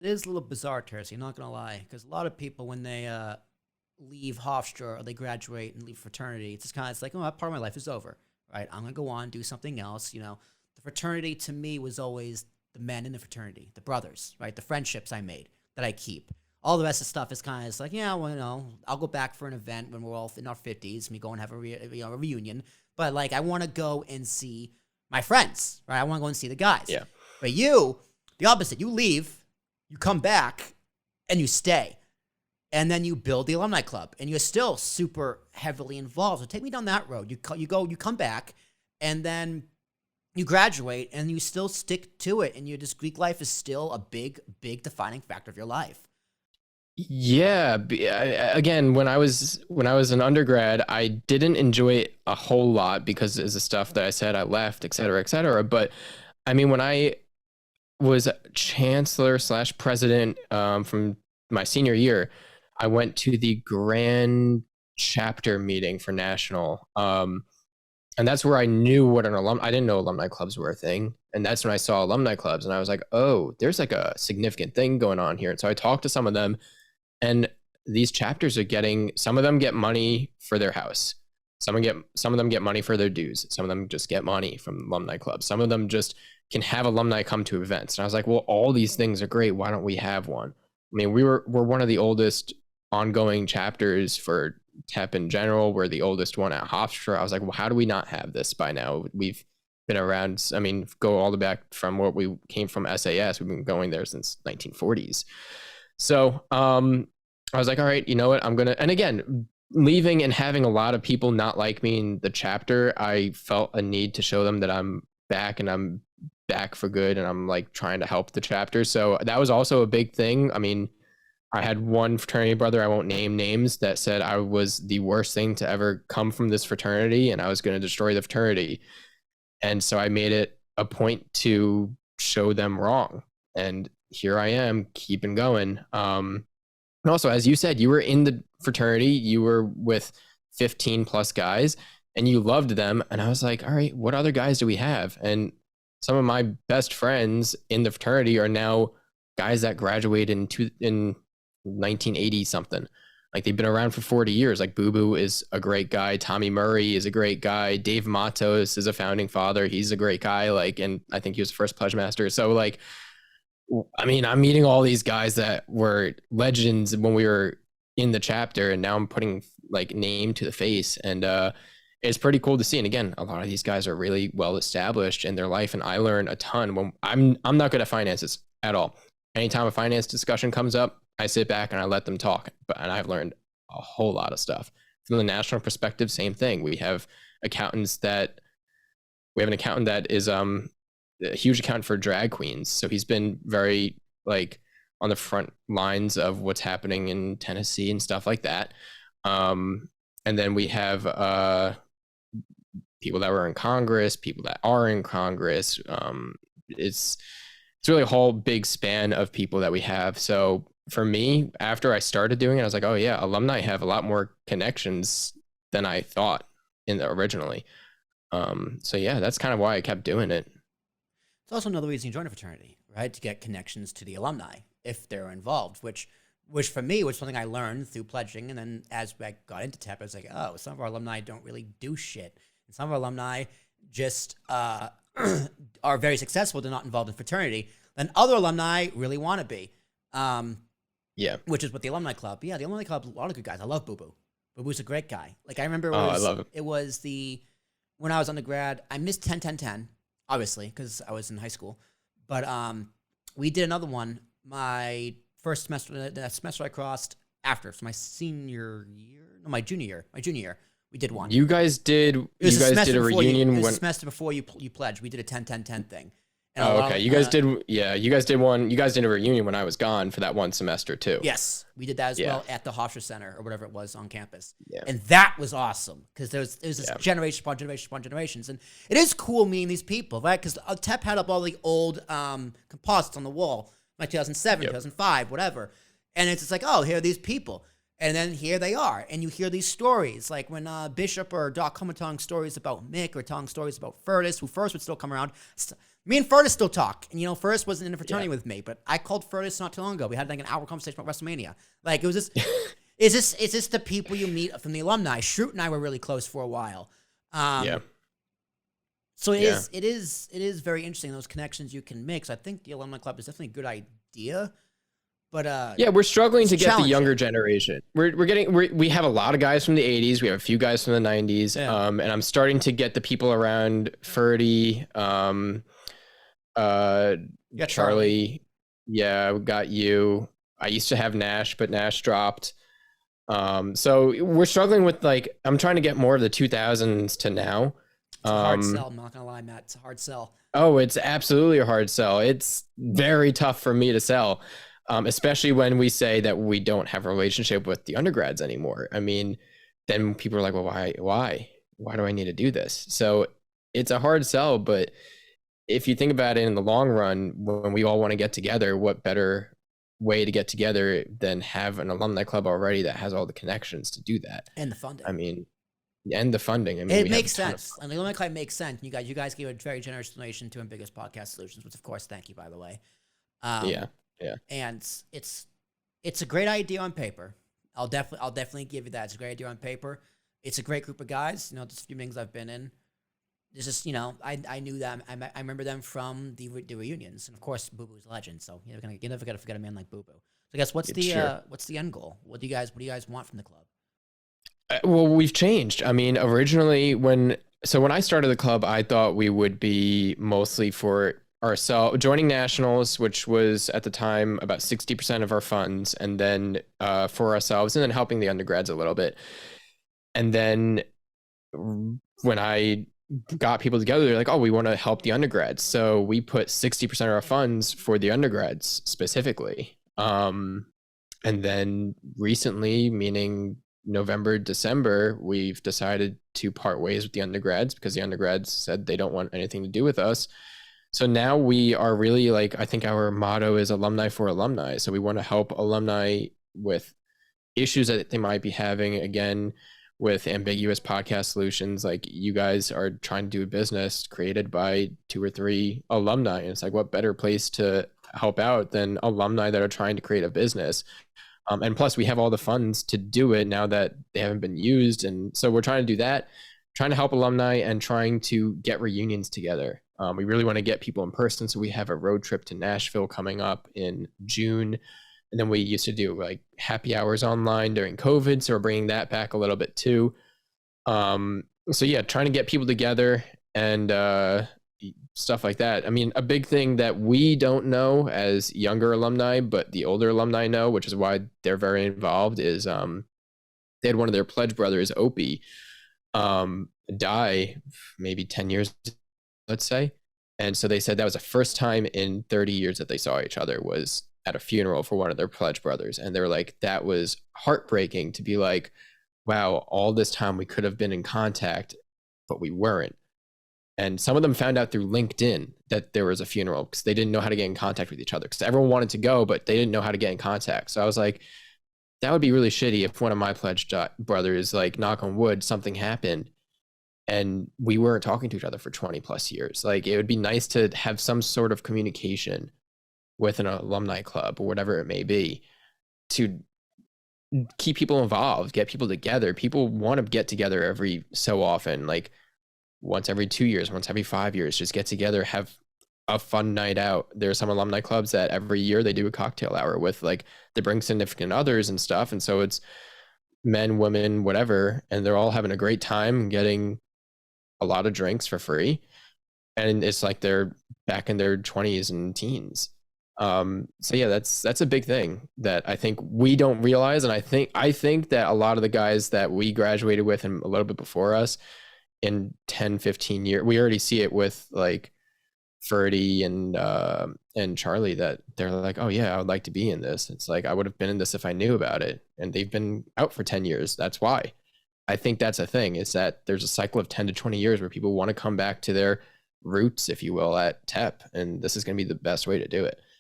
It is a little bizarre, Tursi, I'm not going to lie, because a lot of people, when they leave Hofstra or they graduate and leave fraternity, it's just kind of it's like, oh, that part of my life is over, right? I'm going to go on, do something else. The fraternity to me was always the men in the fraternity, the brothers, right? The friendships I made that I keep. All the rest of the stuff is kind of like, yeah, well, I'll go back for an event when we're all in our 50s, and we go and have a reunion. But like, I want to go and see my friends, right? I want to go and see the guys. Yeah. But you, the opposite. You leave, you come back, and you stay. And then you build the alumni club, and you're still super heavily involved. So take me down that road. You come back, and then you graduate, and you still stick to it. And this Greek life is still a big, big defining factor of your life. Yeah. Again, when I was an undergrad, I didn't enjoy it a whole lot because of the stuff that I said I left, et cetera, et cetera. But I mean, when I was chancellor / president from my senior year, I went to the grand chapter meeting for national. And that's where I knew what I didn't know alumni clubs were a thing. And that's when I saw alumni clubs, and I was like, oh, there's like a significant thing going on here. And so I talked to some of them, and these chapters are some of them get money for their house. Some of them get money for their dues. Some of them just get money from alumni clubs. Some of them just can have alumni come to events. And I was like, well, all these things are great. Why don't we have one? I mean, we're one of the oldest ongoing chapters for TEP in general. We're the oldest one at Hofstra. I was like, well, how do we not have this by now? We've been around, I mean, go all the back from what we came from SAS. We've been going there since 1940s. So I was like, all right, you know what? And again, leaving and having a lot of people not like me in the chapter, I felt a need to show them that I'm back, and I'm back for good, and I'm like trying to help the chapter. So that was also a big thing. I mean, I had one fraternity brother, I won't name names, that said I was the worst thing to ever come from this fraternity, and I was going to destroy the fraternity. And so I made it a point to show them wrong. And here I am, keeping going. And also, as you said, you were in the fraternity, you were with 15 plus guys, and you loved them. And I was like, all right, what other guys do we have? And some of my best friends in the fraternity are now guys that graduated in 1980 something. Like, they've been around for 40 years. Like, Boo Boo is a great guy. Tommy Murray is a great guy. Dave Matos is a founding father. He's a great guy. Like, and I think he was the first pledge master. So like, I mean, I'm meeting all these guys that were legends when we were in the chapter, and now I'm putting like name to the face, and it's pretty cool to see. And again, a lot of these guys are really well established in their life, and I learn a ton. When I'm not good at finances at all. Anytime a finance discussion comes up, I sit back and I let them talk. And I've learned a whole lot of stuff. From the national perspective, same thing. We have an accountant that is a huge accountant for drag queens. So he's been very like on the front lines of what's happening in Tennessee and stuff like that. And then we have people that were in Congress, people that are in Congress. It's really a whole big span of people that we have. So for me, after I started doing it, I was like, oh yeah, alumni have a lot more connections than I thought originally. So yeah, that's kind of why I kept doing it. It's also another reason you join a fraternity, right? To get connections to the alumni if they're involved, which for me was something I learned through pledging. And then as I got into TEP, I was like, oh, some of our alumni don't really do shit. And some of our alumni just are very successful. They're not involved in fraternity. Then other alumni really want to be. Yeah. Which is what the alumni club. Yeah, the alumni club, a lot of good guys. I love Boo Boo. Boo Boo's a great guy. Like, I remember I love him. It was when I was undergrad, I missed 10-10-10, obviously, because I was in high school. But we did another one my first semester, that semester I crossed after. So my junior year. We did one. You guys did a reunion. It was a semester before you pledged. We did a 10-10-10 thing. Oh, okay. You guys did one. You guys did a reunion when I was gone for that one semester too. Yes, we did that as well at the Hofstra Center or whatever it was on campus. Yeah. And that was awesome because there was this generation upon generations. And it is cool meeting these people, right? Because TEP had up all the old composites on the wall, like 2007, 2005, whatever. And it's just like, oh, here are these people. And then here they are. And you hear these stories, like when Bishop or Doc come telling stories about Mick or telling stories about Furtis, who first would still come around. Me and Furtis still talk. And, Furtis wasn't in a fraternity with me, but I called Furtis not too long ago. We had like an hour conversation about WrestleMania. Like, it was just, is this the people you meet from the alumni? Schrute and I were really close for a while. So it is very interesting, those connections you can make. So I think the alumni club is definitely a good idea. But we're struggling to get the younger generation. We have a lot of guys from the 80s. We have a few guys from the 90s. Yeah. And I'm starting to get the people around Ferdy, Charlie. Yeah, we got you. I used to have Nash, but Nash dropped. So we're struggling with, like, I'm trying to get more of the 2000s to now. It's a hard sell. I'm not gonna lie, Matt. It's a hard sell. Oh, it's absolutely a hard sell. It's very tough for me to sell. Especially when we say that we don't have a relationship with the undergrads anymore. I mean, then people are like, well, why do I need to do this? So it's a hard sell, but if you think about it in the long run, when we all want to get together, what better way to get together than have an alumni club already that has all the connections to do that? And the funding. I mean, and the funding. I mean, it makes sense. And the alumni club makes sense. You guys gave a very generous donation to Ambiguous Podcast Solutions, which of course, thank you, by the way. Yeah. And it's a great idea on paper. I'll definitely give you that. It's a great idea on paper. It's a great group of guys. Just a few meetings I've been in. It's just, I knew them. I remember them from the reunions, and of course, Boo Boo's a legend. So you're never gonna forget a man like Boo Boo. So I guess what's the end goal? What do you guys want from the club? Well, we've changed. I mean, originally when I started the club, I thought we would be mostly for ourselves, joining nationals, which was at the time about 60% of our funds, and then for ourselves, and then helping the undergrads a little bit. And then when I got people together, they're like, oh, we want to help the undergrads. So we put 60% of our funds for the undergrads specifically. And then recently, meaning November, December, we've decided to part ways with the undergrads because the undergrads said they don't want anything to do with us. So now we are really, like, I think our motto is alumni for alumni. So we want to help alumni with issues that they might be having. Again, with Ambiguous Podcast Solutions, like, you guys are trying to do a business created by 2 or 3 alumni. And it's like, what better place to help out than alumni that are trying to create a business? And plus, we have all the funds to do it now that they haven't been used. And so we're trying to do that, trying to help alumni and trying to get reunions together. We really want to get people in person. So we have a road trip to Nashville coming up in June. And then we used to do like happy hours online during COVID. So we're bringing that back a little bit too. So yeah, trying to get people together and stuff like that. I mean, a big thing that we don't know as younger alumni, but the older alumni know, which is why they're very involved, is they had one of their pledge brothers, Opie, die maybe 10 years, let's say. And so they said that was the first time in 30 years that they saw each other was at a funeral for one of their pledge brothers. And they were like, that was heartbreaking to be like, wow, all this time we could have been in contact, but we weren't. And some of them found out through LinkedIn that there was a funeral because they didn't know how to get in contact with each other, because everyone wanted to go, but they didn't know how to get in contact. So I was like, that would be really shitty if one of my pledged brothers, like, knock on wood, something happened and we weren't talking to each other for 20 plus years. Like, it would be nice to have some sort of communication with an alumni club or whatever it may be to keep people involved, get people together. People want to get together every so often, like once every 2 years, once every 5 years, just get together, have a fun night out. There are some alumni clubs that every year they do a cocktail hour with, like, they bring significant others and stuff. And so it's men, women, whatever, and they're all having a great time getting a lot of drinks for free. And it's like they're back in their 20s and teens. So yeah, that's a big thing that I think we don't realize. And I think that a lot of the guys that we graduated with and a little bit before us in 10, 15 years, we already see it with like Ferdy and Charlie, that they're like, oh yeah, I would like to be in this. It's like, I would have been in this if I knew about it. And they've been out for 10 years. That's why. I think that's a thing, is that there's a cycle of 10 to 20 years where people want to come back to their roots, if you will, at TEP. And this is going to be the best way to do it.